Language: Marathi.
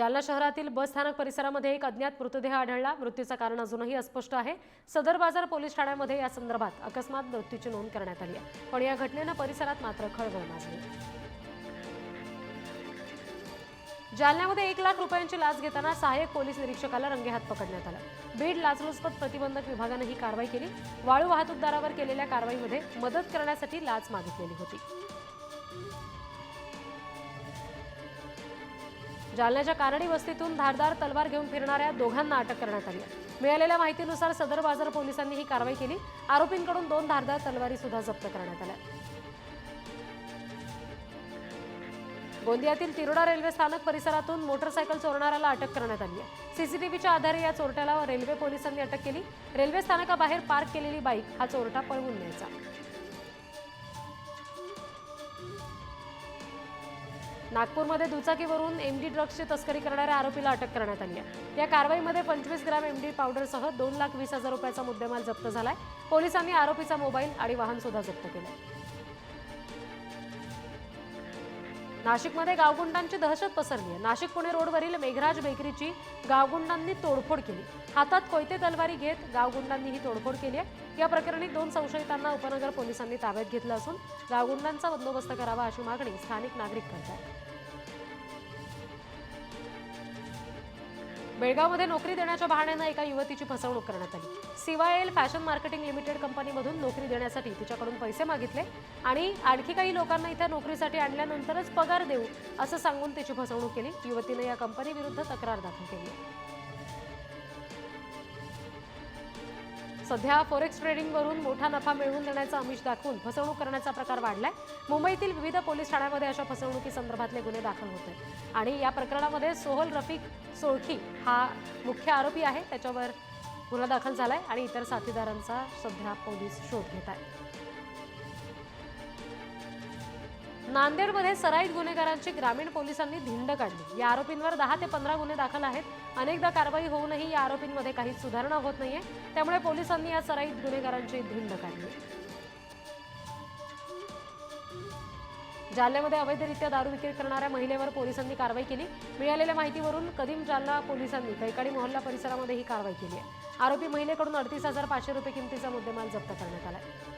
जालना शहरातील बस स्थानक परिसरामध्ये एक अज्ञात मृतदेह आढळला। मृत्यूचं कारण अजूनही अस्पष्ट आहे। सदर बाजार पोलीस ठाण्यामध्ये या संदर्भात अकस्मात मृत्यूची नोंद करण्यात आली आहे, पण या घटनेने परिसरात मात्र खळबळ माजली। जालन्यामध्ये 1 लाख रुपयांची लाच घेताना सहाय्यक पोलीस निरीक्षकाला रंगेहात पकडण्यात आलं। बीड लाचलुचपत प्रतिबंधक विभागाने ही कारवाई केली। वाळू वाहतूकदारावर केलेल्या कारवाईमध्ये मदत करण्यासाठी लाच मागितलेली होती। जालन्याच्या कानडी वस्तीतून धारदार तलवार घेऊन फिरणाऱ्या दोघांना अटक करण्यात आली आहे। मिळालेल्या माहितीनुसार सदर बाजार पोलिसांनी ही कारवाई केली। आरोपींकडून 2 धारदार तलवारी सुद्धा जप्त करण्यात आल्या। गोंदियातील तिरोडा रेल्वे स्थानक परिसरातून मोटरसायकल चोरणाऱ्याला अटक करण्यात आली आहे। सीसीटीव्हीच्या आधारे या चोरट्याला रेल्वे पोलिसांनी अटक केली। रेल्वे स्थानकाबाहेर पार्क केलेली बाईक हा चोरटा पळवून न्यायचा। नागपूरमध्ये दुचाकीवरून एमडी ड्रग्सची तस्करी करणाऱ्या आरोपीला अटक करण्यात आली आहे। या कारवाईमध्ये 25 ग्रॅम एमडी पावडरसह 2,20,000 रुपयाचा मुद्देमाल जप्त झालाय। पोलिसांनी आरोपीचा मोबाईल आणि वाहन सुद्धा जप्त केले। नाशिकमध्ये गावगुंडांची दहशत पसरली आहे। नाशिक पुणे रोडवरील मेघराज बेकरीची गावगुंडांनी तोडफोड केली। हातात कोयते तलवारी घेत गावगुंडांनी ही तोडफोड केली आहे। या प्रकरणी 2 संशयितांना उपनगर पोलिसांनी ताब्यात घेतलं असून गावगुंडांचा बंदोबस्त करावा अशी मागणी स्थानिक नागरिक करतात। बेळगावमध्ये नोकरी देण्याच्या बहाण्याने एका युवतीची फसवणूक करण्यात आली। CYL फॅशन मार्केटिंग लिमिटेड कंपनीमधून नोकरी देण्यासाठी तिच्याकडून पैसे मागितले आणि आणखी काही लोकांना इथे नोकरीसाठी आणल्यानंतरच पगार देऊ असं सांगून तिची फसवणूक केली। युवतीने या कंपनीविरुद्ध तक्रार दाखल केली। सध्या फॉरेक्स ट्रेडिंगवरून मोठा नफा मिळवून देण्याचा आमिष दाखवून फसवणूक करण्याचा प्रकार वाढलाय। मुंबईतील विविध पोलीस ठाण्यांमध्ये अशा फसवणुकीसंदर्भातले गुन्हे दाखल होत आहेत आणि या प्रकरणामध्ये सोहल रफिक सोळखी हा मुख्य आरोपी आहे। त्याच्यावर गुन्हा दाखल झालाय आणि इतर साथीदारांचा सध्या पोलीस शोध घेत आहेत। नांदेडमध्ये सराईत गुन्हेगारांची ग्रामीण पोलिसांनी धिंड काढली। या आरोपींवर 10 ते 15 गुन्हे दाखल आहेत। अनेकदा कारवाई होऊनही या आरोपींमध्ये काहीच सुधारणा होत नाहीये, त्यामुळे पोलिसांनी या सराईत गुन्हेगारांची धिंड काढली। जालन्यामध्ये अवैधरित्या दारू विक्री करणाऱ्या महिलेवर पोलिसांनी कारवाई केली। मिळालेल्या माहितीवरून कदीम जालना पोलिसांनी कैकाडी मोहल्ला परिसरामध्ये ही कारवाई केली आहे। आरोपी महिलेकडून 38,500 रुपये किमतीचा मुद्देमाल जप्त करण्यात आला आहे।